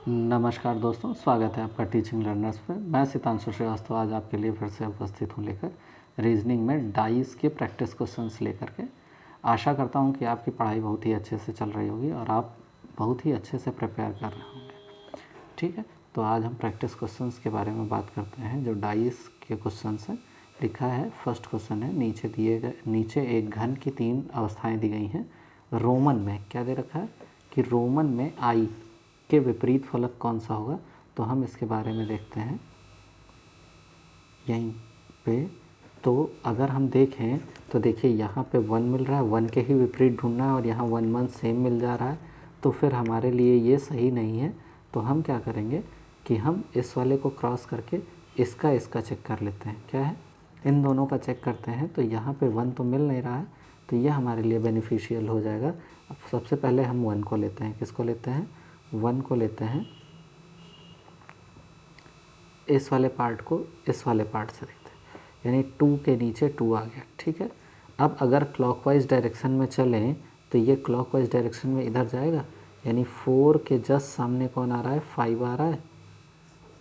नमस्कार दोस्तों, स्वागत है आपका टीचिंग लर्नर्स पे। मैं सितांशु श्रीवास्तव आज आपके लिए फिर से उपस्थित हूँ लेकर रीजनिंग में डाइस के प्रैक्टिस क्वेश्चंस लेकर के। आशा करता हूँ कि आपकी पढ़ाई बहुत ही अच्छे से चल रही होगी और आप बहुत ही अच्छे से प्रिपेयर कर रहे होंगे। ठीक है, तो आज हम प्रैक्टिस क्वेश्चंस के बारे में बात करते हैं जो डाइस के क्वेश्चंस हैं। लिखा है, फर्स्ट क्वेश्चन है, नीचे एक घन की 3 अवस्थाएँ दी गई हैं। रोमन में क्या दे रखा है कि रोमन में आई के विपरीत फलक कौन सा होगा। तो हम इसके बारे में देखते हैं यहीं पे। तो अगर हम देखें तो देखिए यहाँ पे 1 मिल रहा है, 1 के ही विपरीत ढूंढना है और यहाँ 1 1 सेम मिल जा रहा है, तो फिर हमारे लिए ये सही नहीं है। तो हम क्या करेंगे कि हम इस वाले को क्रॉस करके इसका चेक कर लेते हैं। क्या है, इन दोनों का चेक करते हैं। तो यहाँ पे 1 तो मिल नहीं रहा है, तो ये हमारे लिए बेनिफिशियल हो जाएगा। अब सबसे पहले हम 1 को लेते हैं। किसको लेते हैं? 1 को लेते हैं। इस वाले पार्ट को इस वाले पार्ट से देखते हैं, यानी 2 के नीचे 2 आ गया। ठीक है, अब अगर क्लॉकवाइज डायरेक्शन में चलें तो ये क्लॉकवाइज डायरेक्शन में इधर जाएगा, यानी 4 के जस्ट सामने कौन आ रहा है? 5 आ रहा है।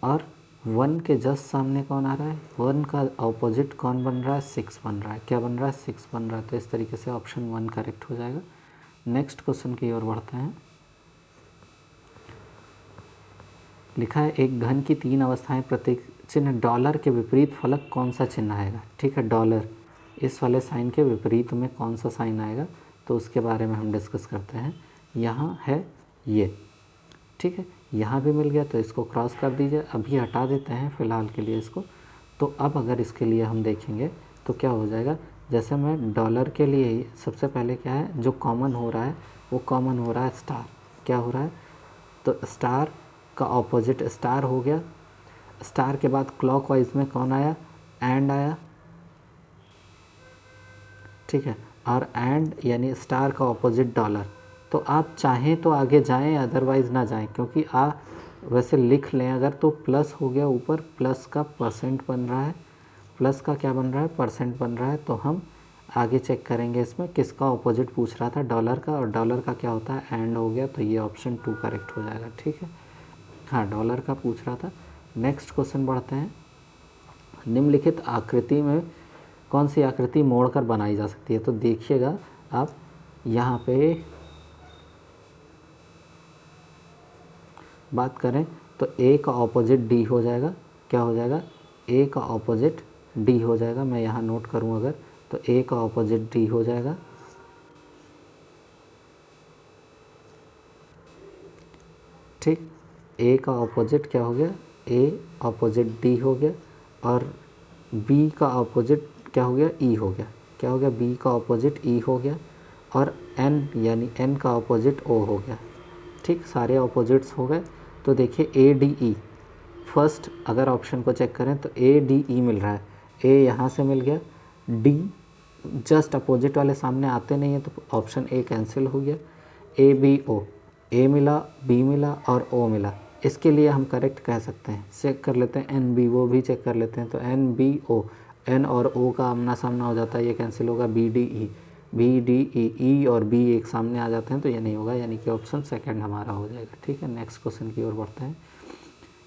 और 1 के जस्ट सामने कौन आ रहा है? 1 का ऑपोजिट कौन बन रहा है? 6 बन रहा है। क्या बन रहा है? 6 बन रहा है। तो इस तरीके से ऑप्शन 1 करेक्ट हो जाएगा। नेक्स्ट क्वेश्चन की ओर बढ़ते हैं। लिखा है, एक घन की 3 अवस्थाएं प्रतीक चिन्ह डॉलर के विपरीत फलक कौन सा चिन्ह आएगा। ठीक है, डॉलर इस वाले साइन के विपरीत में कौन सा साइन आएगा, तो उसके बारे में हम डिस्कस करते हैं। यहाँ है ये, ठीक है, यहाँ भी मिल गया तो इसको क्रॉस कर दीजिए। अभी हटा देते हैं फ़िलहाल के लिए इसको। तो अब अगर इसके लिए हम देखेंगे तो क्या हो जाएगा, जैसे मैं डॉलर के लिए ही सबसे पहले क्या है जो कॉमन हो रहा है, वो कॉमन हो रहा है स्टार। क्या हो रहा है? तो स्टार का ऑपोजिट स्टार हो गया। स्टार के बाद क्लॉकवाइज में कौन आया? एंड आया। ठीक है, और एंड यानी स्टार का ऑपोजिट डॉलर। तो आप चाहें तो आगे जाएं, अदरवाइज़ ना जाएं, क्योंकि वैसे लिख लें अगर तो प्लस हो गया ऊपर, प्लस का परसेंट बन रहा है। प्लस का क्या बन रहा है? परसेंट बन रहा है। तो हम आगे चेक करेंगे इसमें किसका ऑपोजिट पूछ रहा था, डॉलर का, और डॉलर का क्या होता है? एंड हो गया। तो ये ऑप्शन 2 करेक्ट हो जाएगा। ठीक है, हाँ, डॉलर का पूछ रहा था। नेक्स्ट क्वेश्चन बढ़ते हैं। निम्नलिखित आकृति में कौन सी आकृति मोड़कर बनाई जा सकती है। तो देखिएगा आप यहाँ पे बात करें तो ए का ऑपोजिट डी हो जाएगा। क्या हो जाएगा? ए का ऑपोजिट डी हो जाएगा। मैं यहाँ नोट करूँ अगर, तो ए का ऑपोजिट डी हो जाएगा। ठीक, ए का ऑपोजिट क्या हो गया? ए ऑपोजिट डी हो गया। और बी का ऑपोजिट क्या हो गया? ई हो गया। क्या हो गया? बी का ऑपोजिट ई हो गया। और एन यानी एन का ऑपोजिट ओ हो गया। ठीक, सारे ऑपोजिट्स हो गए। तो देखिए ए डी ई, फर्स्ट अगर ऑप्शन को चेक करें तो ए डी ई मिल रहा है। ए यहाँ से मिल गया, डी जस्ट अपोजिट वाले सामने आते नहीं है तो ऑप्शन ए कैंसिल हो गया। ए बी ओ, ए मिला, बी मिला और ओ मिला। इसके लिए हम करेक्ट कह सकते हैं, चेक कर लेते हैं, एन बी ओ भी चेक कर लेते हैं। तो एन बी ओ, एन और ओ का आमना सामना हो जाता है, ये कैंसिल होगा। B D E, B D E, E और बी एक सामने आ जाते हैं तो ये नहीं होगा, यानी कि ऑप्शन सेकंड हमारा हो जाएगा। ठीक है, नेक्स्ट क्वेश्चन की ओर बढ़ते हैं।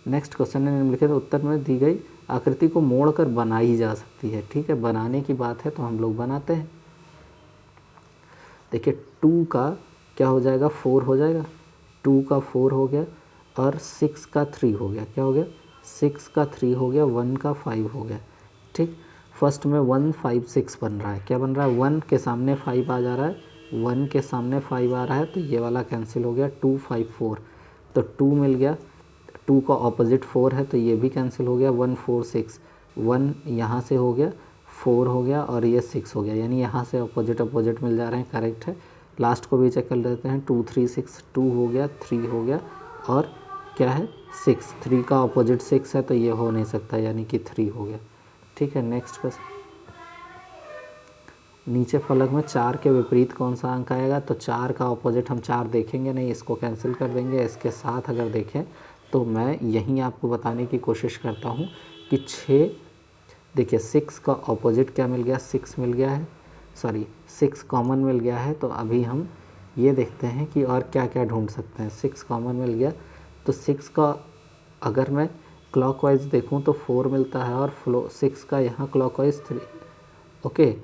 नेक्स्ट क्वेश्चन है, निम्नलिखित उत्तर में दी गई आकृति को मोड़कर बनाई जा सकती है। ठीक है, बनाने की बात है तो हम लोग बनाते हैं। देखिए 2 का क्या हो जाएगा? 4 हो जाएगा। 2 का 4 हो गया और 6 का 3 हो गया। क्या हो गया? 6 का 3 हो गया, 1 का 5 हो गया। ठीक, फर्स्ट में 1 5 6 बन रहा है। क्या बन रहा है? 1 के सामने 5 आ जा रहा है, 1 के सामने 5 आ रहा है, तो ये वाला कैंसिल हो गया। 2 5 4, तो 2 मिल गया। 2 का ऑपोजिट 4 है तो ये भी कैंसिल हो गया। 1 4 6, 1 यहाँ से हो गया, 4 हो गया और ये 6 हो गया, यानी यहाँ से अपोजिट अपोजिट मिल जा रहे हैं। करेक्ट है। लास्ट को भी चेक कर लेते हैं। 2 3 6, 2 हो गया, 3 हो गया और क्या है? 6। 3 का अपोजिट 6 है तो ये हो नहीं सकता, यानी कि 3 हो गया। ठीक है, नेक्स्ट क्वेश्चन। नीचे फलक में 4 के विपरीत कौन सा अंक आएगा। तो 4 का अपोजिट हम 4 देखेंगे नहीं, इसको कैंसिल कर देंगे। इसके साथ अगर देखें तो मैं यहीं आपको बताने की कोशिश करता हूँ कि 6, देखिए 6 का ऑपोजिट क्या मिल गया? 6 मिल गया है, सॉरी 6 कॉमन मिल गया है। तो अभी हम ये देखते हैं कि और क्या क्या ढूंढ सकते हैं। 6 कॉमन मिल गया तो 6 का अगर मैं क्लॉकवाइज देखूं तो 4 मिलता है और 6 का यहाँ क्लॉकवाइज 3। ओके,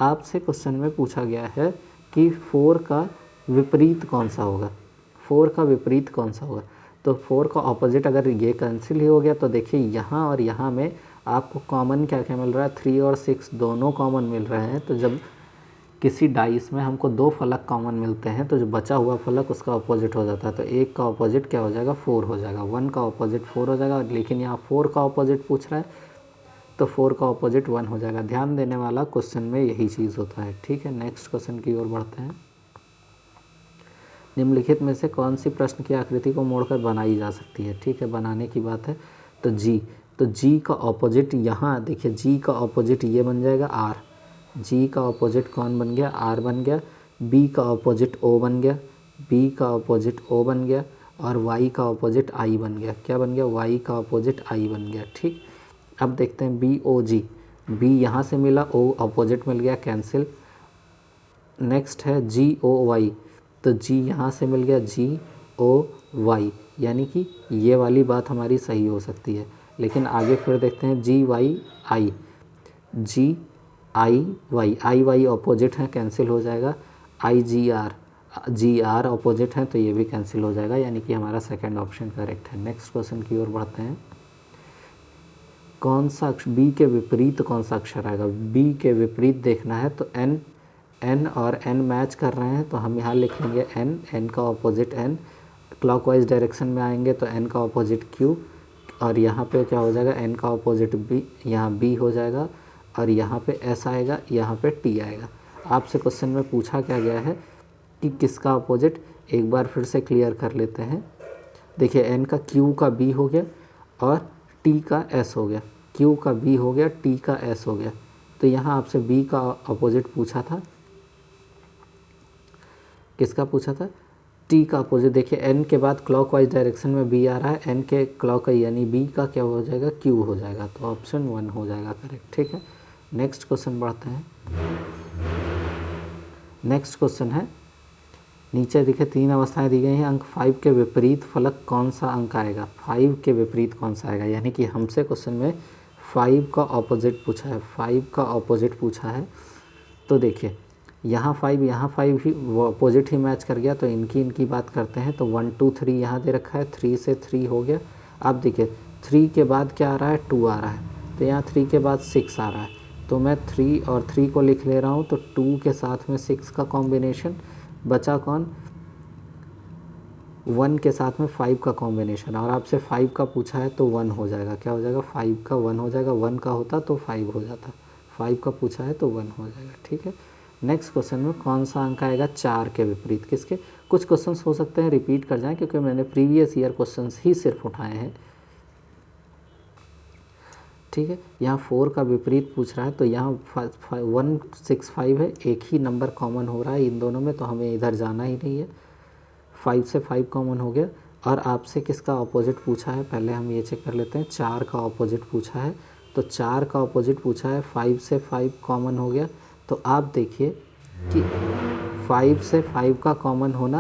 आपसे क्वेश्चन में पूछा गया है कि 4 का विपरीत कौन सा होगा, 4 का विपरीत कौन सा होगा। तो 4 का ऑपोजिट अगर ये कैंसिल ही हो गया तो देखिए यहाँ और यहाँ में आपको कॉमन क्या क्या मिल रहा है, 3 और 6 दोनों कॉमन मिल रहे हैं। तो जब किसी डाइस में हमको 2 फलक कॉमन मिलते हैं तो जो बचा हुआ फलक उसका ऑपोजिट हो जाता है। तो 1 का ऑपोजिट क्या हो जाएगा, 4 हो जाएगा, 1 का ऑपोजिट 4 हो जाएगा, लेकिन यहाँ 4 का ऑपोजिट पूछ रहा है तो 4 का ऑपोजिट 1 हो जाएगा। ध्यान देने वाला क्वेश्चन में यही चीज़ होता है। ठीक है, नेक्स्ट क्वेश्चन की ओर बढ़ते हैं। निम्नलिखित में से कौन सी प्रश्न की आकृति को मोड़कर बनाई जा सकती है। ठीक है, बनाने की बात है। तो जी का ऑपोजिट यहाँ देखिए, जी का ऑपोजिट ये बन जाएगा आर, जी का ऑपोजिट कौन बन गया, आर बन गया। बी का ऑपोजिट ओ बन गया, बी का ऑपोजिट ओ बन गया, और वाई का ऑपोजिट आई बन गया। क्या बन गया, वाई का ऑपोजिट आई बन गया। ठीक, अब देखते हैं बी ओ जी, बी यहाँ से मिला, ओ ऑपोजिट मिल गया, कैंसिल। नेक्स्ट है जी ओ वाई, तो जी यहाँ से मिल गया, जी ओ वाई, यानी कि ये वाली बात हमारी सही हो सकती है। लेकिन आगे फिर देखते हैं जी वाई आई, जी आई वाई ऑपोजिट है, कैंसिल हो जाएगा। आई जी आर ऑपोजिट है तो ये भी कैंसिल हो जाएगा, यानी कि हमारा सेकंड ऑप्शन करेक्ट है। नेक्स्ट क्वेश्चन की ओर बढ़ते हैं। कौन सा बी के विपरीत कौन सा अक्षर आएगा, बी के विपरीत देखना है तो एन और एन मैच कर रहे हैं तो हम यहाँ लिख लेंगे एन का ऑपोजिट एन, क्लॉकवाइज डायरेक्शन में आएंगे तो एन का ऑपोजिट क्यू, और यहाँ पे क्या हो जाएगा, एन का ऑपोजिट बी, यहाँ बी हो जाएगा, और यहाँ पे एस आएगा, यहाँ पे टी आएगा। आपसे क्वेश्चन में पूछा क्या गया है कि किसका ऑपोजिट, एक बार फिर से क्लियर कर लेते हैं। देखिए एन का क्यू का बी हो गया और टी का एस हो गया, क्यू का बी हो गया, टी का एस हो गया। तो यहाँ आपसे बी का ऑपोजिट पूछा था, किसका पूछा था, टी का अपोजिट। देखिए एन के बाद क्लॉकवाइज डायरेक्शन में बी आ रहा है, एन के क्लॉक यानी बी का क्या हो जाएगा, क्यू हो जाएगा, तो ऑप्शन 1 हो जाएगा करेक्ट। ठीक है, नेक्स्ट क्वेश्चन बढ़ते हैं। नेक्स्ट क्वेश्चन है, नीचे देखिए 3 अवस्थाएं दी गई हैं, अंक 5 के विपरीत फलक कौन सा अंक आएगा, 5 के विपरीत कौन सा आएगा, यानी कि हमसे क्वेश्चन में 5 का ऑपोजिट पूछा है, 5 का ऑपोजिट पूछा है। तो देखिए यहाँ 5 ही अपोजिट ही मैच कर गया, तो इनकी बात करते हैं। तो 1 2 3 यहाँ दे रखा है, 3 से 3 हो गया। अब देखिए 3 के बाद क्या आ रहा है, 2 आ रहा है, तो यहाँ 3 के बाद 6 आ रहा है, तो मैं 3 और 3 को लिख ले रहा हूँ। तो 2 के साथ में 6 का कॉम्बिनेशन, बचा कौन, 1 के साथ में 5 का कॉम्बिनेशन, और आपसे 5 का पूछा है तो 1 हो जाएगा। क्या हो जाएगा, 5 का 1 हो जाएगा, 1 का होता तो 5 हो जाता, 5 का पूछा है तो 1 हो जाएगा। ठीक है, नेक्स्ट क्वेश्चन में कौन सा अंक आएगा 4 के विपरीत, किसके, कुछ क्वेश्चंस हो सकते हैं रिपीट कर जाएं क्योंकि मैंने प्रीवियस ईयर क्वेश्चंस ही सिर्फ उठाए हैं। ठीक है, यहाँ 4 का विपरीत पूछ रहा है, तो यहाँ 165 है, एक ही नंबर कॉमन हो रहा है इन दोनों में, तो हमें इधर जाना ही नहीं है। 5 से 5 कॉमन हो गया, और आपसे किसका ऑपोजिट पूछा है, पहले हम ये चेक कर लेते हैं। 4 का ऑपोजिट पूछा है, तो 4 का ऑपोजिट पूछा है, 5 से 5 कॉमन हो गया। तो आप देखिए कि 5 से 5 का कॉमन होना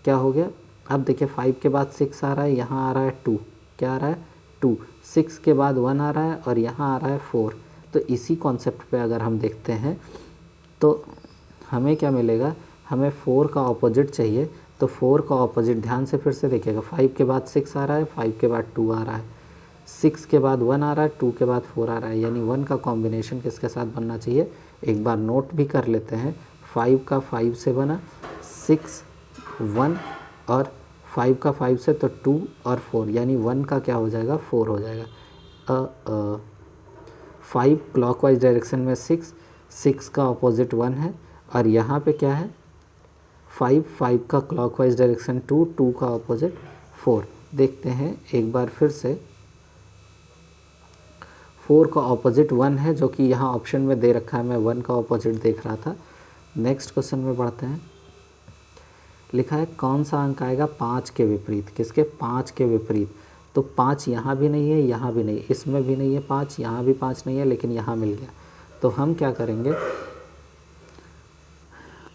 क्या हो गया। अब देखिए 5 के बाद 6 आ रहा है, यहाँ आ रहा है 2, क्या आ रहा है 2, 6 के बाद 1 आ रहा है, और यहाँ आ रहा है 4। तो इसी कॉन्सेप्ट पे अगर हम देखते हैं तो हमें क्या मिलेगा, हमें 4 का ऑपोजिट चाहिए। तो 4 का ऑपोजिट ध्यान से फिर से देखिएगा, 5 के बाद 6 आ रहा है, 5 के बाद 2 आ रहा है, 6 के बाद 1 आ रहा है, 2 के बाद 4 आ रहा है, यानी 1 का कॉम्बिनेशन किसके साथ बनना चाहिए, एक बार नोट भी कर लेते हैं। 5 का 5 से बना, 6 1, और 5 का 5 से तो 2 और 4, यानी 1 का क्या हो जाएगा, 4 हो जाएगा। 5 क्लॉकवाइज डायरेक्शन में 6 का ऑपोजिट 1 है, और यहाँ पे क्या है 5 का क्लॉकवाइज डायरेक्शन 2 का ऑपोजिट 4। देखते हैं एक बार फिर से, 4 का ऑपोजिट 1 है जो कि यहाँ ऑप्शन में दे रखा है, मैं 1 का ऑपोजिट देख रहा था। नेक्स्ट क्वेश्चन में बढ़ते हैं। लिखा है कौन सा अंक आएगा 5 के विपरीत, किसके, 5 के विपरीत। तो 5 यहाँ भी नहीं है, यहाँ भी नहीं, इसमें भी नहीं है 5, यहाँ भी 5 नहीं है, लेकिन यहाँ मिल गया। तो हम क्या करेंगे,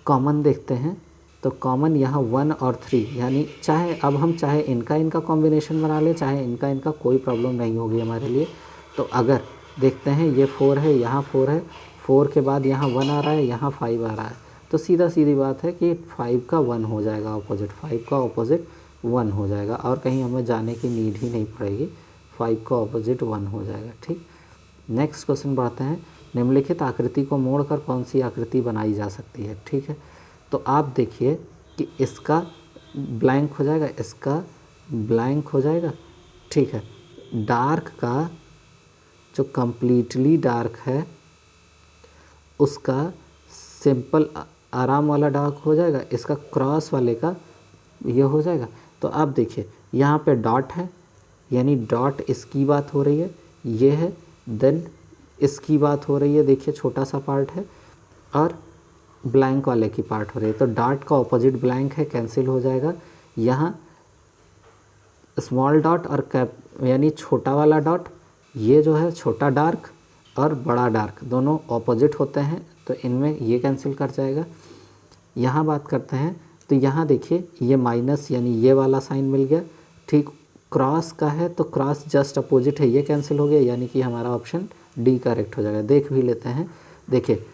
कॉमन देखते हैं। तो कॉमन यहाँ 1 और 3, यानी चाहे अब हम चाहे इनका कॉम्बिनेशन बना लें, चाहे इनका कोई प्रॉब्लम नहीं होगी हमारे लिए। तो अगर देखते हैं ये 4 है, यहाँ 4 है, 4 के बाद यहाँ 1 आ रहा है, यहाँ 5 आ रहा है, तो सीधी बात है कि 5 का 1 हो जाएगा ऑपोजिट, 5 का ऑपोजिट 1 हो जाएगा और कहीं हमें जाने की नीड ही नहीं पड़ेगी, 5 का ऑपोजिट 1 हो जाएगा। ठीक, नेक्स्ट क्वेश्चन बढ़ते हैं। निम्नलिखित आकृति को मोड़कर कौन सी आकृति बनाई जा सकती है। ठीक है, तो आप देखिए कि इसका ब्लैंक हो जाएगा, इसका ब्लैंक हो जाएगा। ठीक है, डार्क का जो कंप्लीटली डार्क है उसका सिंपल आराम वाला डार्क हो जाएगा, इसका क्रॉस वाले का ये हो जाएगा। तो आप देखिए यहाँ पे डॉट है, यानी डॉट इसकी बात हो रही है, ये है, देन इसकी बात हो रही है, देखिए छोटा सा पार्ट है, और ब्लैंक वाले की पार्ट हो रही है। तो डॉट का ऑपोजिट ब्लैंक है, कैंसिल हो जाएगा। यहाँ स्मॉल डॉट और कैप यानी छोटा वाला डॉट, ये जो है छोटा डार्क और बड़ा डार्क दोनों ऑपोजिट होते हैं, तो इनमें ये कैंसिल कर जाएगा। यहाँ बात करते हैं तो यहाँ देखिए ये माइनस यानी ये वाला साइन मिल गया। ठीक, क्रॉस का है तो क्रॉस जस्ट अपोजिट है, ये कैंसिल हो गया, यानी कि हमारा ऑप्शन डी करेक्ट हो जाएगा। देख भी लेते हैं, देखिए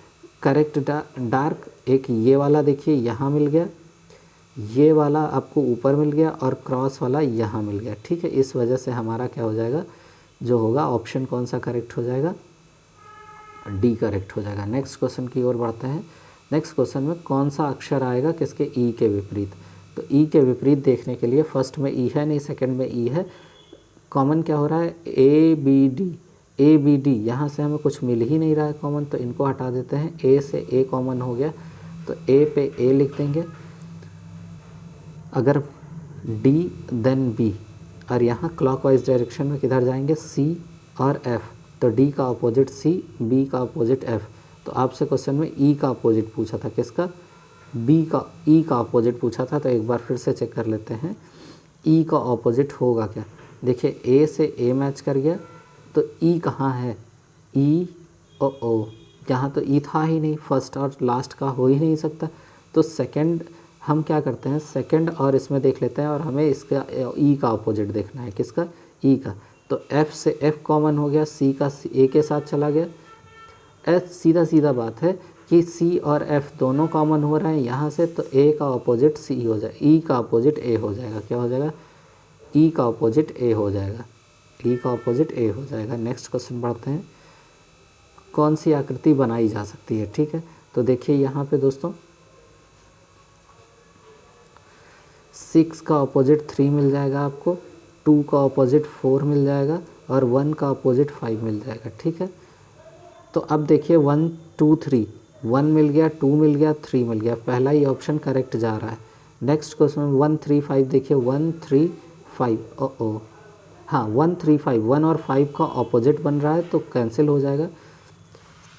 करेक्ट डार्क एक ये वाला देखिए यहाँ मिल गया, ये वाला आपको ऊपर मिल गया और क्रॉस वाला यहाँ मिल गया। ठीक है, इस वजह से हमारा क्या हो जाएगा, जो होगा ऑप्शन कौन सा करेक्ट हो जाएगा, डी करेक्ट हो जाएगा। नेक्स्ट क्वेश्चन की ओर बढ़ते हैं। नेक्स्ट क्वेश्चन में कौन सा अक्षर आएगा किसके ई के विपरीत। तो ई के विपरीत देखने के लिए फर्स्ट में ई है नहीं, सेकंड में ई है, कॉमन क्या हो रहा है, A B D, A B D, यहाँ से हमें कुछ मिल ही नहीं रहा है कॉमन, तो इनको हटा देते हैं। ए से ए कॉमन हो गया तो ए पे ए लिख देंगे, अगर डी देन बी, और यहाँ क्लॉकवाइज डायरेक्शन में किधर जाएंगे, सी और एफ, तो डी का अपोजिट सी, बी का अपोजिट एफ। तो आपसे क्वेश्चन में ई का अपोजिट पूछा था, किसका, बी का, ई का अपोजिट पूछा था, तो एक बार फिर से चेक कर लेते हैं ई का अपोजिट होगा क्या। देखिए ए से ए मैच कर गया, तो ई कहाँ है, ई ओ, यहाँ तो ई था ही नहीं, फर्स्ट और लास्ट का हो ही नहीं सकता। तो सेकंड हम क्या करते हैं, सेकंड और इसमें देख लेते हैं, और हमें इसका ई का अपोजिट देखना है, किसका, ई का। तो एफ से एफ कॉमन हो गया, सी का ए के साथ चला गया, एफ सीधा बात है कि सी और एफ दोनों कॉमन हो रहे हैं यहाँ से, तो ए का अपोजिट सी हो जाए, ई का अपोजिट ए हो जाएगा, क्या हो जाएगा, ई का अपोजिट ए हो जाएगा, ई का अपोजिट ए हो जाएगा। नेक्स्ट क्वेश्चन बढ़ते हैं, कौन सी आकृति बनाई जा सकती है। ठीक है, तो देखिए यहाँ पे दोस्तों 6 का अपोजिट 3 मिल जाएगा आपको, 2 का अपोजिट 4 मिल जाएगा, और 1 का अपोजिट 5 मिल जाएगा। ठीक है, तो अब देखिए 1 2 3, 1 मिल गया, 2 मिल गया, 3 मिल गया, पहला ही ऑप्शन करेक्ट जा रहा है। नेक्स्ट क्वेश्चन 1 3 5, देखिए 1 3 5, ओ हाँ 1 3 5, 1 और 5 का ऑपोजिट बन रहा है तो कैंसिल हो जाएगा।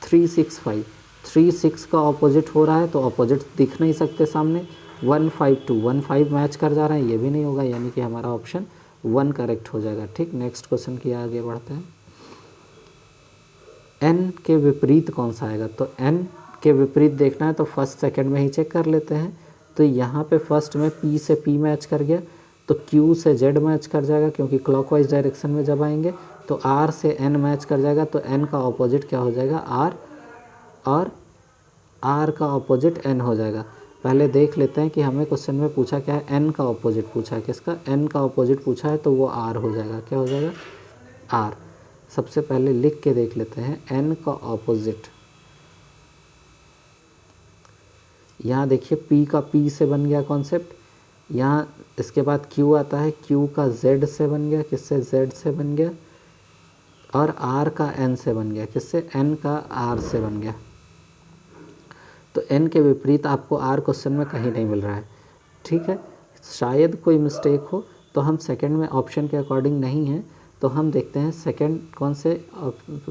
3 6 5, 3 6 का ऑपोजिट हो रहा है तो ऑपोजिट दिख नहीं सकते सामने। 1 5 2, 1 5 मैच कर जा रहे हैं, ये भी नहीं होगा, यानी कि हमारा ऑप्शन 1 करेक्ट हो जाएगा। ठीक, नेक्स्ट क्वेश्चन की आगे बढ़ते हैं। n के विपरीत कौन सा आएगा, तो n के विपरीत देखना है तो फर्स्ट सेकंड में ही चेक कर लेते हैं। तो यहाँ पे फर्स्ट में p से p मैच कर गया, तो q से z मैच कर जाएगा, क्योंकि क्लॉकवाइज डायरेक्शन में जब आएंगे तो r से n मैच कर जाएगा, तो n का ऑपोजिट क्या हो जाएगा, r, और r का ऑपोजिट n हो जाएगा। पहले देख लेते हैं कि हमें क्वेश्चन में पूछा क्या है, n का ऑपोजिट पूछा है, किसका, n का ऑपोजिट पूछा है, तो वो r हो जाएगा, क्या हो जाएगा, r। सबसे पहले लिख के देख लेते हैं n का ऑपोजिट। यहाँ देखिए p का p से बन गया कॉन्सेप्ट, यहाँ इसके बाद q आता है, q का z से बन गया, किससे, z से बन गया, और r का n से बन गया, किससे, n का r से बन गया। तो n के विपरीत आपको r क्वेश्चन में कहीं नहीं मिल रहा है। ठीक है, शायद कोई मिस्टेक हो, तो हम सेकंड में ऑप्शन के अकॉर्डिंग नहीं है, तो हम देखते हैं सेकंड कौन से,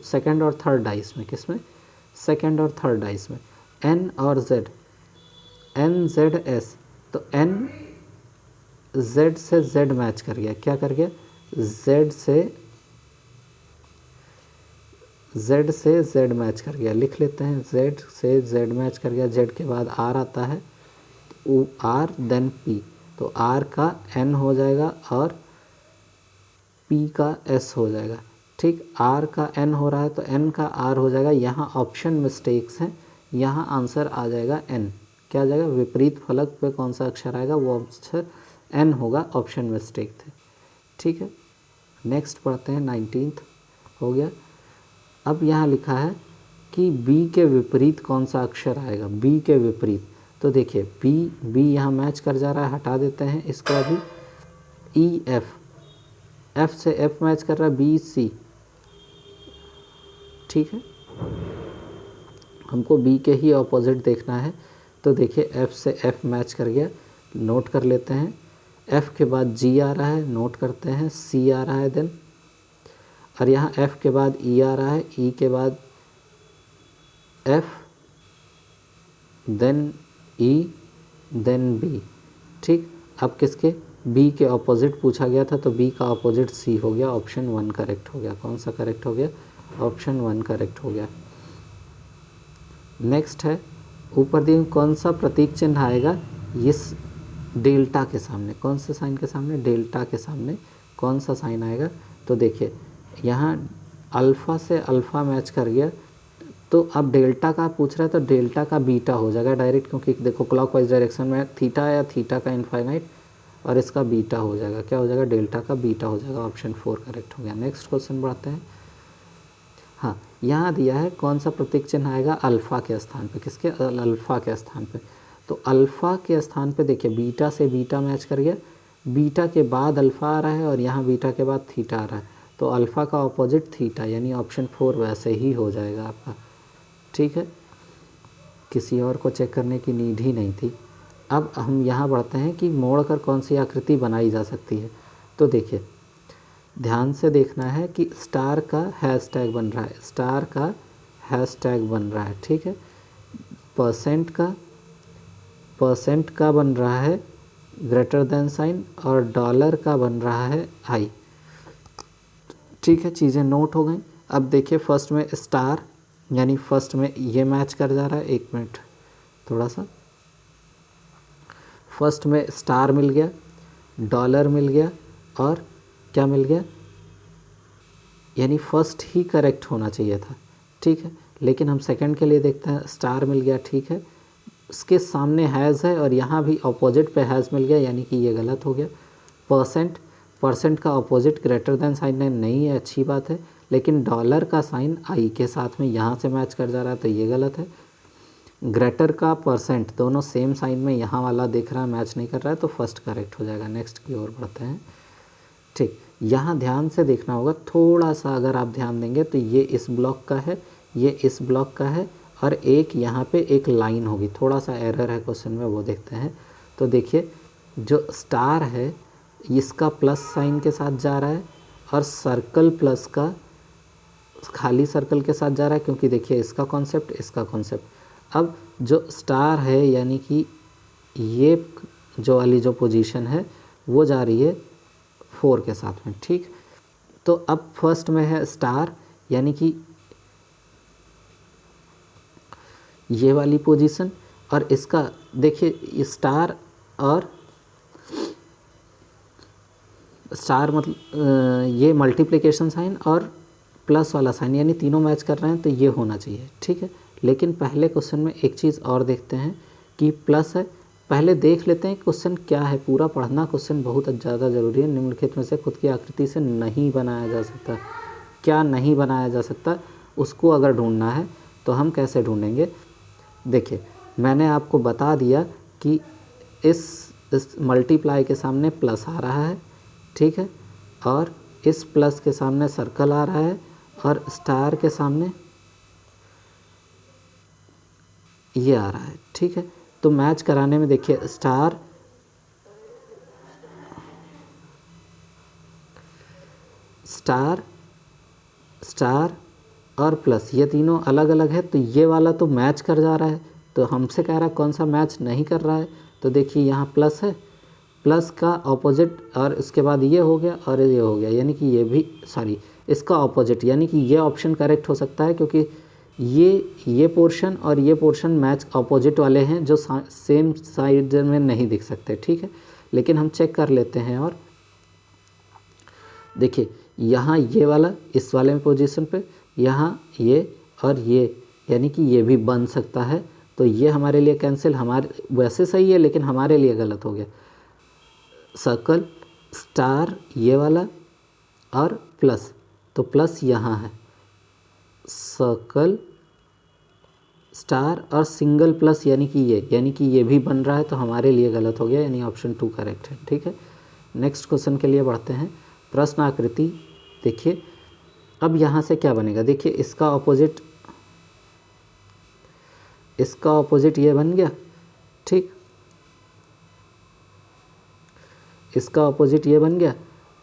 सेकंड और थर्ड डाइस में, किसमें, सेकंड और थर्ड डाइस में, n और z, n z s, तो n z से z मैच कर गया, क्या कर गया, z से z मैच कर गया, लिख लेते हैं z से z मैच कर गया, z के बाद r आता है, आर देन पी, तो आर का एन हो जाएगा और पी का एस हो जाएगा। ठीक, आर का एन हो रहा है तो एन का आर हो जाएगा। यहाँ ऑप्शन मिस्टेक्स हैं, यहाँ आंसर आ जाएगा एन। क्या आ जाएगा, विपरीत फलक पे कौन सा अक्षर आएगा, वो अक्षर एन होगा, ऑप्शन मिस्टेक थे। ठीक है, नेक्स्ट पढ़ते हैं 19th हो गया। अब यहाँ लिखा है कि बी के विपरीत कौन सा अक्षर आएगा, बी के विपरीत। तो देखिए बी यहाँ मैच कर जा रहा है, हटा देते हैं इसको अभी। ई एफ से एफ मैच कर रहा है, बी सी। ठीक है, हमको बी के ही ऑपोजिट देखना है। तो देखिए एफ से एफ मैच कर गया, नोट कर लेते हैं। एफ के बाद जी आ रहा है, नोट करते हैं। सी आ रहा है देन, और यहाँ एफ के बाद ई आ रहा है, ई के बाद F then E then B. ठीक, अब किसके, बी के ऑपोजिट पूछा गया था, तो बी का ऑपोजिट सी हो गया, ऑप्शन 1 करेक्ट हो गया। कौन सा करेक्ट हो गया, ऑप्शन 1 करेक्ट हो गया। नेक्स्ट है, ऊपर दिए कौन सा प्रतीक चिन्ह आएगा इस डेल्टा के सामने, कौन से साइन के सामने, डेल्टा के सामने कौन सा साइन आएगा। तो देखिए यहाँ अल्फ़ा से अल्फ़ा मैच कर गया, तो अब डेल्टा का पूछ रहा है तो डेल्टा का बीटा हो जाएगा डायरेक्ट, क्योंकि देखो क्लॉकवाइज डायरेक्शन में थीटा या थीटा का इनफाइनाइट, और इसका बीटा हो जाएगा। क्या हो जाएगा, डेल्टा का बीटा हो जाएगा, ऑप्शन 4 करेक्ट हो गया। नेक्स्ट क्वेश्चन बढ़ाते हैं। हाँ, यहाँ दिया है कौन सा प्रतीक चिन्ह आएगा अल्फ़ा के स्थान पे, किसके, अल्फ़ा के स्थान पे। तो अल्फ़ा के स्थान पे देखिए बीटा से बीटा मैच कर गया, बीटा के बाद अल्फ़ा आ रहा है और यहाँ बीटा के बाद थीटा आ रहा है, तो अल्फ़ा का ऑपोजिट थीटा, यानी ऑप्शन 4 वैसे ही हो जाएगा आपका। ठीक है, किसी और को चेक करने की नीड ही नहीं थी। अब हम यहाँ बढ़ते हैं कि मोड़कर कौन सी आकृति बनाई जा सकती है। तो देखिए ध्यान से देखना है कि स्टार का हैशटैग बन रहा है, स्टार का हैशटैग बन रहा है। ठीक है, परसेंट का बन रहा है ग्रेटर देन साइन, और डॉलर का बन रहा है आई। ठीक है, चीज़ें नोट हो गई। अब देखिए फर्स्ट में स्टार, यानी फर्स्ट में ये मैच कर जा रहा है, एक मिनट थोड़ा सा, फर्स्ट में स्टार मिल गया, डॉलर मिल गया, और क्या मिल गया, यानी फर्स्ट ही करेक्ट होना चाहिए था। ठीक है, लेकिन हम सेकंड के लिए देखते हैं, स्टार मिल गया, ठीक है, उसके सामने हैज़ है और यहाँ भी अपोजिट पे हैज़ मिल गया, यानी कि ये गलत हो गया। परसेंट का अपोजिट ग्रेटर देन साइन नहीं है, अच्छी बात है, लेकिन डॉलर का साइन आई के साथ में यहाँ से मैच कर जा रहा है, तो ये गलत है। ग्रेटर का परसेंट दोनों सेम साइन में यहाँ वाला देख रहा है, मैच नहीं कर रहा है, तो फर्स्ट करेक्ट हो जाएगा। नेक्स्ट की ओर बढ़ते हैं। ठीक, यहाँ ध्यान से देखना होगा थोड़ा सा, अगर आप ध्यान देंगे तो ये इस ब्लॉक का है, ये इस ब्लॉक का है, और एक यहाँ पे एक लाइन होगी, थोड़ा सा एरर है क्वेश्चन में, वो देखते हैं। तो देखिए जो स्टार है इसका प्लस साइन के साथ जा रहा है, और सर्कल प्लस का खाली सर्कल के साथ जा रहा है, क्योंकि देखिए इसका कॉन्सेप्ट, इसका कॉन्सेप्ट। अब जो स्टार है यानी कि ये जो वाली जो पोजीशन है वो जा रही है 4 के साथ में। ठीक, तो अब फर्स्ट में है स्टार, यानी कि ये वाली पोजीशन, और इसका देखिए स्टार और स्टार मतलब ये मल्टीप्लिकेशन साइन और प्लस वाला साइन, यानी तीनों मैच कर रहे हैं, तो ये होना चाहिए। ठीक है, लेकिन पहले क्वेश्चन में एक चीज़ और देखते हैं कि प्लस है, पहले देख लेते हैं क्वेश्चन क्या है। पूरा पढ़ना क्वेश्चन बहुत ज़्यादा ज़रूरी है। निम्नलिखित में से खुद की आकृति से नहीं बनाया जा सकता, क्या नहीं बनाया जा सकता, उसको अगर ढूंढना है तो हम कैसे ढूंढेंगे। देखिए मैंने आपको बता दिया कि इस मल्टीप्लाई के सामने प्लस आ रहा है, ठीक है, और इस प्लस के सामने सर्कल आ रहा है, और स्टार के सामने ये आ रहा है। ठीक है, तो मैच कराने में देखिए स्टार स्टार स्टार और प्लस, ये तीनों अलग अलग है, तो ये वाला तो मैच कर जा रहा है, तो हमसे कह रहा है कौन सा मैच नहीं कर रहा है। तो देखिए यहाँ प्लस है, प्लस का ऑपोजिट, और इसके बाद ये हो गया और ये हो गया, यानी कि ये भी इसका ऑपोजिट, यानी कि ये ऑप्शन करेक्ट हो सकता है, क्योंकि ये पोर्शन और ये पोर्शन मैच अपोजिट वाले हैं जो सेम साइड में नहीं दिख सकते, ठीक है। लेकिन हम चेक कर लेते हैं और देखिए यहाँ ये वाला इस वाले में पोजीशन पे, यहाँ ये और ये, यानी कि ये भी बन सकता है। तो ये हमारे लिए कैंसिल, हमारे वैसे सही है लेकिन हमारे लिए गलत हो गया। सर्कल स्टार ये वाला और प्लस, तो प्लस यहाँ है, सर्कल स्टार और सिंगल प्लस यानी कि ये भी बन रहा है, तो हमारे लिए गलत हो गया, यानी ऑप्शन 2 करेक्ट है, ठीक है। नेक्स्ट क्वेश्चन के लिए बढ़ते हैं। प्रश्न आकृति देखिए, अब यहाँ से क्या बनेगा, देखिए इसका ऑपोजिट ये बन गया, ठीक, इसका ऑपोजिट ये बन गया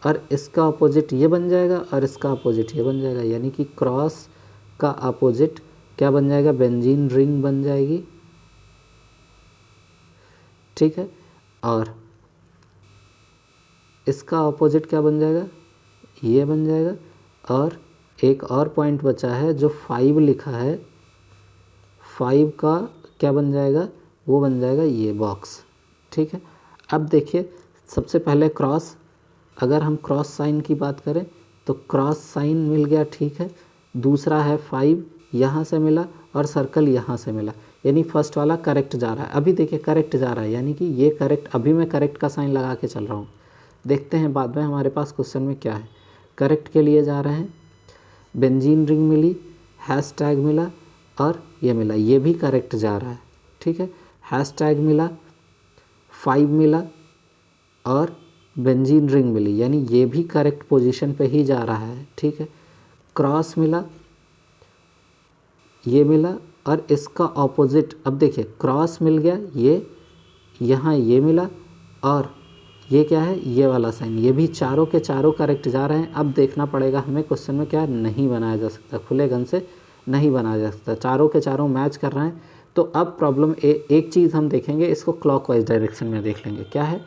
और इसका ऑपोजिट ये बन जाएगा और इसका ऑपोजिट ये बन जाएगा, यानी कि क्रॉस का ऑपोजिट क्या बन जाएगा, बेंजीन रिंग बन जाएगी, ठीक है। और इसका ऑपोजिट क्या बन जाएगा, ये बन जाएगा। और एक और पॉइंट बचा है जो 5 लिखा है, 5 का क्या बन जाएगा, वो बन जाएगा ये बॉक्स, ठीक है। अब देखिए सबसे पहले क्रॉस, अगर हम क्रॉस साइन की बात करें तो क्रॉस साइन मिल गया, ठीक है। दूसरा है 5 यहाँ से मिला और सर्कल यहाँ से मिला, यानी फर्स्ट वाला करेक्ट जा रहा है। अभी देखिए करेक्ट जा रहा है, यानी कि ये करेक्ट, अभी मैं करेक्ट का साइन लगा के चल रहा हूँ। देखते हैं बाद में हमारे पास क्वेश्चन में क्या है। करेक्ट के लिए जा रहे हैं, बेंजीन रिंग मिली, हैशटैग मिला और ये मिला, ये भी करेक्ट जा रहा है, ठीक है। हैशटैग मिला, 5 मिला और बेंजीन रिंग मिली, यानी ये भी करेक्ट पोजीशन पे ही जा रहा है, ठीक है। क्रॉस मिला, ये मिला और इसका ऑपोजिट, अब देखिए क्रॉस मिल गया, ये यहाँ ये मिला और ये क्या है, ये वाला साइन, ये भी चारों के चारों करेक्ट जा रहे हैं। अब देखना पड़ेगा हमें क्वेश्चन में क्या नहीं बनाया जा सकता, खुले गन से नहीं बनाया जा सकता, चारों के चारों मैच कर रहे हैं। तो अब प्रॉब्लम एक चीज़ हम देखेंगे, इसको क्लॉकवाइज डायरेक्शन में देख लेंगे क्या है।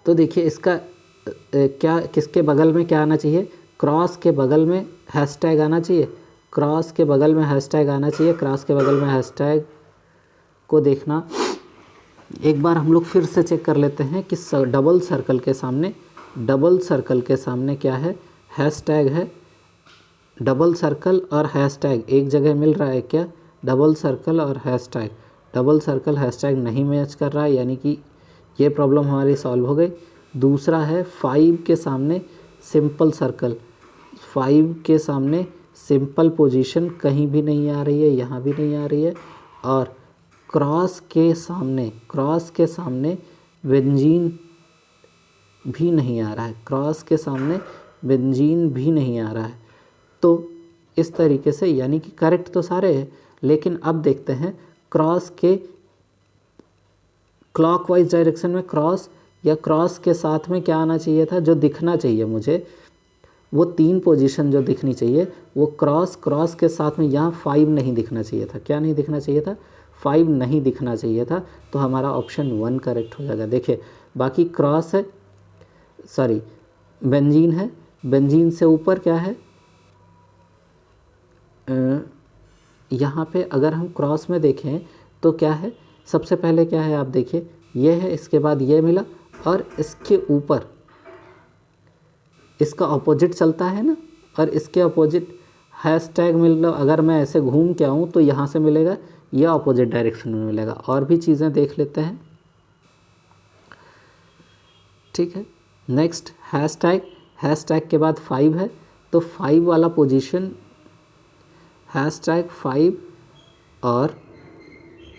तो देखिए इसका क्या, किसके बगल में क्या आना चाहिए, क्रॉस के बगल में हैशटैग आना चाहिए, क्रॉस के बगल में हैशटैग आना चाहिए। क्रॉस के बगल में हैशटैग को देखना, एक बार हम लोग फिर से चेक कर लेते हैं कि डबल सर्कल के सामने क्या है, हैशटैग है। डबल सर्कल और हैशटैग एक जगह मिल रहा है क्या, डबल सर्कल और हैशटैग, डबल सर्कल हैशटैग नहीं मैच कर रहा है, यानी कि ये प्रॉब्लम हमारी सॉल्व हो गई। दूसरा है 5 के सामने सिंपल सर्कल, 5 के सामने सिंपल पोजीशन कहीं भी नहीं आ रही है, यहाँ भी नहीं आ रही है। और क्रॉस के सामने बेंजीन भी नहीं आ रहा है, क्रॉस के सामने बेंजीन भी नहीं आ रहा है। तो इस तरीके से, यानी कि करेक्ट तो सारे हैं, लेकिन अब देखते हैं क्रॉस के क्लॉकवाइज डायरेक्शन में क्रॉस या क्रॉस के साथ में क्या आना चाहिए था, जो दिखना चाहिए मुझे, वो 3 पोजीशन जो दिखनी चाहिए वो क्रॉस के साथ में यहाँ 5 नहीं दिखना चाहिए था। क्या नहीं दिखना चाहिए था, 5 नहीं दिखना चाहिए था। तो हमारा ऑप्शन 1 करेक्ट हो जाएगा। देखिए बाकी क्रॉस है, सॉरी बेंजीन है, बेंजीन से ऊपर क्या है, यहाँ पे अगर हम क्रॉस में देखें तो क्या है, सबसे पहले क्या है आप देखिए, ये है, इसके बाद ये मिला और इसके ऊपर इसका ऑपोजिट चलता है ना, और इसके ऑपोजिट हैशटैग मिल रहा, अगर मैं ऐसे घूम के आऊँ तो यहाँ से मिलेगा, यह ऑपोजिट डायरेक्शन में मिलेगा। और भी चीज़ें देख लेते हैं, ठीक है। नेक्स्ट हैशटैग के बाद 5 है, तो 5 वाला पोजीशन हैशटैग 5 और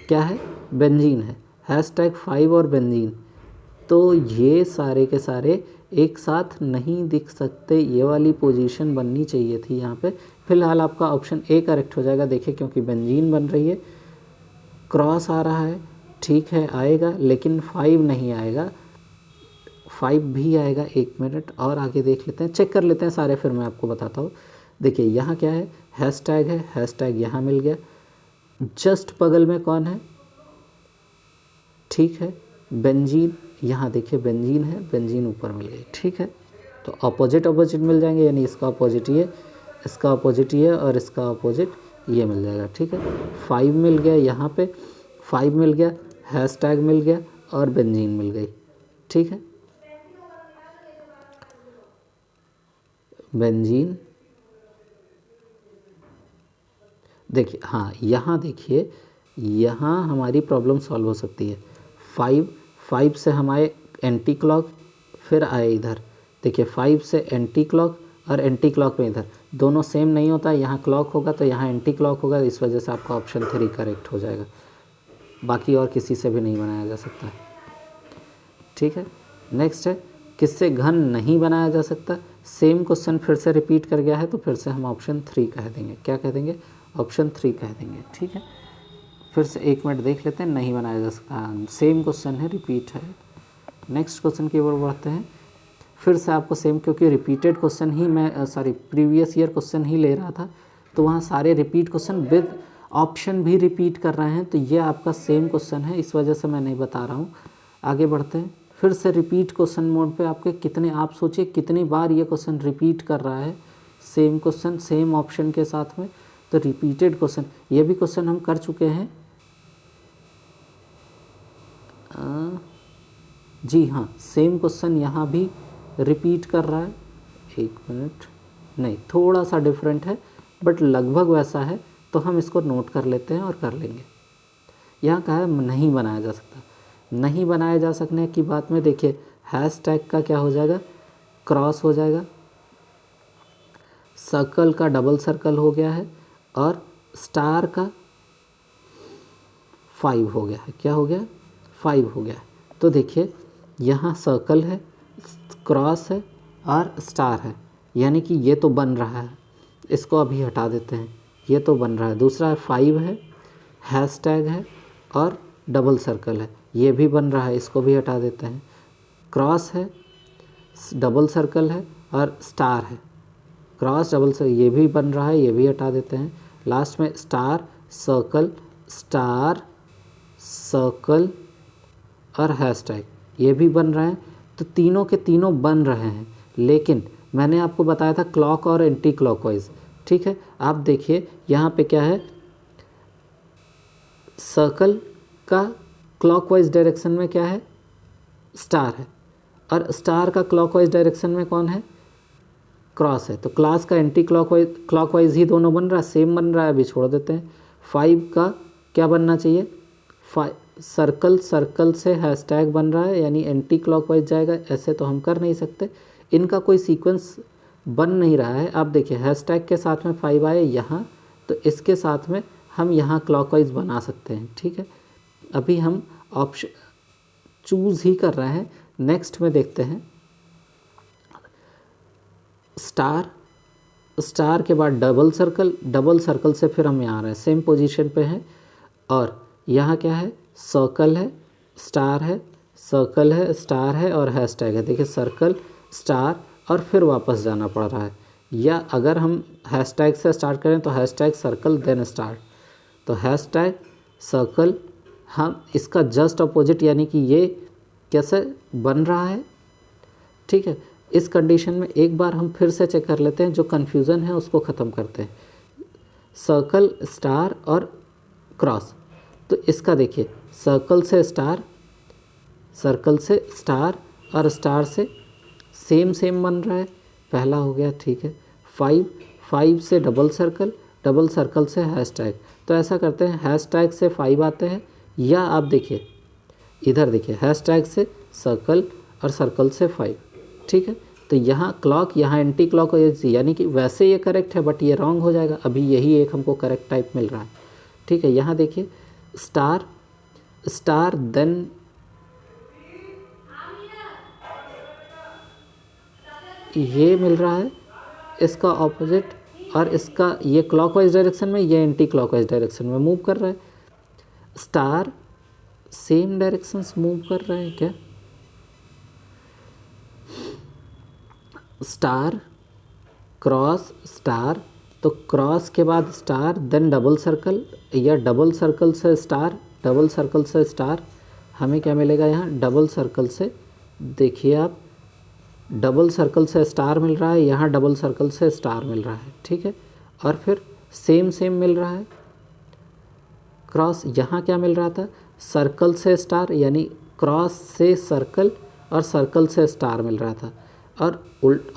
क्या है, बेंजीन है, हैशटैग 5 और बेंजीन। तो ये सारे के सारे एक साथ नहीं दिख सकते, ये वाली पोजीशन बननी चाहिए थी यहाँ पे। फिलहाल आपका ऑप्शन ए करेक्ट हो जाएगा। देखिए क्योंकि बेंजीन बन रही है, क्रॉस आ रहा है, ठीक है आएगा, लेकिन 5 नहीं आएगा, 5 भी आएगा। 1 मिनट और आगे देख लेते हैं, चेक कर लेते हैं सारे, फिर मैं आपको बताता हूँ। देखिए यहाँ क्या है, हैशटैग है, हैशटैग यहाँ मिल गया, जस्ट बगल में कौन है, ठीक है बेंजीन, यहाँ देखिए बेंजीन है, बेंजीन ऊपर मिल गई, ठीक है। तो अपोजिट मिल जाएंगे, यानी इसका अपोजिट ये, इसका अपोजिट ये और इसका अपोजिट ये मिल जाएगा। ठीक है, 5 मिल गया, यहाँ पे 5 मिल गया, हैशटैग मिल गया और बेंजीन मिल गई। ठीक है, बेंजीन देखिए, हाँ यहाँ देखिए, यहाँ हमारी प्रॉब्लम सॉल्व हो सकती है। 5 से हमारे एंटी क्लॉक, फिर आए इधर देखिए 5 से एंटी क्लॉक और एंटी क्लॉक में इधर दोनों सेम नहीं होता, यहाँ क्लॉक होगा तो यहाँ एंटी क्लॉक होगा, इस वजह से आपका ऑप्शन 3 करेक्ट हो जाएगा। बाकी और किसी से भी नहीं बनाया जा सकता है। ठीक है, नेक्स्ट है किससे घन नहीं बनाया जा सकता। सेम क्वेश्चन फिर से रिपीट कर गया है तो फिर से हम ऑप्शन 3 कह देंगे। क्या कह देंगे? ऑप्शन 3 कह देंगे। ठीक है, फिर से 1 मिनट देख लेते हैं, नहीं बनाया जा सकता, सेम क्वेश्चन है, रिपीट है। नेक्स्ट क्वेश्चन की ओर बढ़ते हैं। फिर से आपको सेम, क्योंकि रिपीटेड क्वेश्चन ही मैं प्रीवियस ईयर क्वेश्चन ही ले रहा था, तो वहाँ सारे रिपीट क्वेश्चन विद ऑप्शन भी रिपीट कर रहे हैं, तो ये आपका सेम क्वेश्चन है, इस वजह से मैं नहीं बता रहा हूँ। आगे बढ़ते हैं। फिर से रिपीट क्वेश्चन मोड पे आपके कितने, आप सोचिए कितनी बार ये क्वेश्चन रिपीट कर रहा है, सेम क्वेश्चन सेम ऑप्शन के साथ में। तो रिपीटेड क्वेश्चन, ये भी क्वेश्चन हम कर चुके हैं। जी हाँ, सेम क्वेश्चन यहाँ भी रिपीट कर रहा है। 1 मिनट, नहीं थोड़ा सा डिफरेंट है बट लगभग वैसा है, तो हम इसको नोट कर लेते हैं और कर लेंगे। यहाँ कहा है नहीं बनाया जा सकता। नहीं बनाया जा सकने की बात में देखिए, हैशटैग का क्या हो जाएगा? क्रॉस हो जाएगा, सर्कल का डबल सर्कल हो गया है और स्टार का 5 हो गया है। क्या हो गया? 5 हो गया है। तो देखिए यहाँ सर्कल है, क्रॉस है और स्टार है, यानी कि ये तो बन रहा है, इसको अभी हटा देते हैं, ये तो बन रहा है। दूसरा 5 है, हैशटैग है और डबल सर्कल है, ये भी बन रहा है, इसको भी हटा देते हैं। क्रॉस है, डबल सर्कल है और स्टार है, क्रॉस डबल सर्कल, ये भी बन रहा है, ये भी हटा देते हैं। लास्ट में स्टार सर्कल, स्टार सर्कल और हैशटैग, ये भी बन रहा है। तो तीनों के तीनों बन रहे हैं, लेकिन मैंने आपको बताया था क्लॉक और एंटी क्लॉकवाइज। ठीक है, आप देखिए यहाँ पे क्या है, सर्कल का क्लॉकवाइज डायरेक्शन में क्या है? स्टार है, और स्टार का क्लॉकवाइज डायरेक्शन में कौन है? क्रॉस है। तो क्लास का एंटी क्लॉकवाइज ही दोनों बन रहा है, सेम बन रहा है, अभी छोड़ देते हैं। 5 का क्या बनना चाहिए? सर्कल से हैशटैग बन रहा है, यानी एंटी क्लॉकवाइज जाएगा। ऐसे तो हम कर नहीं सकते, इनका कोई सीक्वेंस बन नहीं रहा है। आप देखिए हैशटैग के साथ में 5 आए यहाँ, तो इसके साथ में हम यहाँ क्लॉकवाइज बना सकते हैं। ठीक है, अभी हम ऑप्शन चूज़ ही कर रहे हैं। नेक्स्ट में देखते हैं स्टार के बाद डबल सर्कल से फिर हम यहाँ आ रहे हैं, सेम पोजीशन पे हैं। और यहाँ क्या है? सर्कल है, स्टार है, सर्कल है, स्टार है और हैशटैग है। देखिए सर्कल, स्टार और फिर वापस जाना पड़ रहा है। या अगर हम हैशटैग से स्टार्ट करें तो हैशटैग सर्कल देन स्टार, तो हैशटैग सर्कल, हम इसका जस्ट अपोजिट, यानी कि ये कैसे बन रहा है। ठीक है, इस कंडीशन में एक बार हम फिर से चेक कर लेते हैं, जो कन्फ्यूज़न है उसको ख़त्म करते हैं। सर्कल, स्टार और क्रॉस, तो इसका देखिए सर्कल से स्टार और स्टार से सेम बन रहा है, पहला हो गया। ठीक है, 5 से डबल सर्कल से हैशटैग। तो ऐसा करते हैं, हैशटैग से 5 आते हैं, या आप देखिए इधर देखिए हैशटैग से सर्कल और सर्कल से 5। ठीक है, तो यहाँ क्लॉक, यहाँ एंटी क्लॉक, यानी कि वैसे ये करेक्ट है बट ये रॉन्ग हो जाएगा। अभी यही एक हमको करेक्ट टाइप मिल रहा है। ठीक है, यहाँ देखिए स्टार देन ये मिल रहा है, इसका ऑपोजिट, और इसका ये क्लॉकवाइज डायरेक्शन में, ये एंटी क्लॉकवाइज डायरेक्शन में मूव कर रहा है। स्टार सेम डायरेक्शन से मूव कर रहे हैं क्या? स्टार क्रॉस स्टार, तो क्रॉस के बाद स्टार देन डबल सर्कल, या डबल सर्कल से स्टार, हमें क्या मिलेगा यहाँ? डबल सर्कल से, देखिए आप डबल सर्कल से स्टार मिल रहा है, यहाँ डबल सर्कल से स्टार मिल रहा है, ठीक है। और फिर सेम सेम मिल रहा है क्रॉस, यहाँ क्या मिल रहा था, सर्कल से स्टार, यानी क्रॉस से सर्कल और सर्कल से स्टार मिल रहा था। और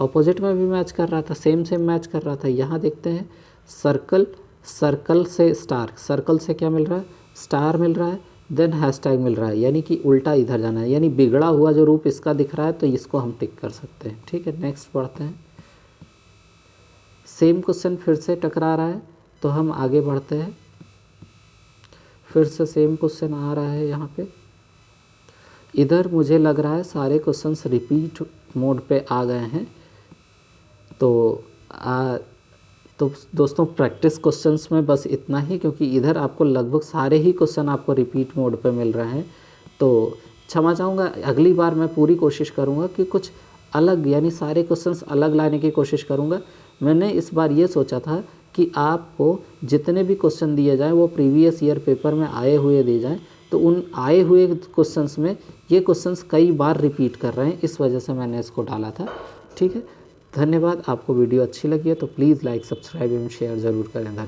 ऑपोजिट में भी मैच कर रहा था, सेम सेम मैच कर रहा था। यहाँ देखते हैं सर्कल, सर्कल से स्टार, सर्कल से क्या मिल रहा है, स्टार मिल रहा है, देन हैशटैग मिल रहा है, यानी कि उल्टा इधर जाना है, यानी बिगड़ा हुआ जो रूप इसका दिख रहा है, तो इसको हम टिक कर सकते हैं, ठीक है। नेक्स्ट पढ़ते हैं। सेम क्वेश्चन फिर से टकरा रहा है, तो हम आगे बढ़ते हैं। फिर से सेम क्वेश्चन आ रहा है यहाँ पे। इधर मुझे लग रहा है सारे क्वेश्चंस रिपीट मोड पे आ गए हैं। तो दोस्तों प्रैक्टिस क्वेश्चंस में बस इतना ही, क्योंकि इधर आपको लगभग सारे ही क्वेश्चन आपको रिपीट मोड पे मिल रहे हैं। तो क्षमा चाहूँगा, अगली बार मैं पूरी कोशिश करूँगा कि कुछ अलग, यानी सारे क्वेश्चंस अलग लाने की कोशिश करूँगा। मैंने इस बार ये सोचा था कि आपको जितने भी क्वेश्चन दिए जाएँ वो प्रीवियस ईयर पेपर में आए हुए दिए जाएँ, तो उन आए हुए क्वेश्चंस में ये क्वेश्चंस कई बार रिपीट कर रहे हैं, इस वजह से मैंने इसको डाला था, ठीक है। धन्यवाद। आपको वीडियो अच्छी लगी है तो प्लीज़ लाइक, सब्सक्राइब एवं शेयर ज़रूर करें। धन्यवाद।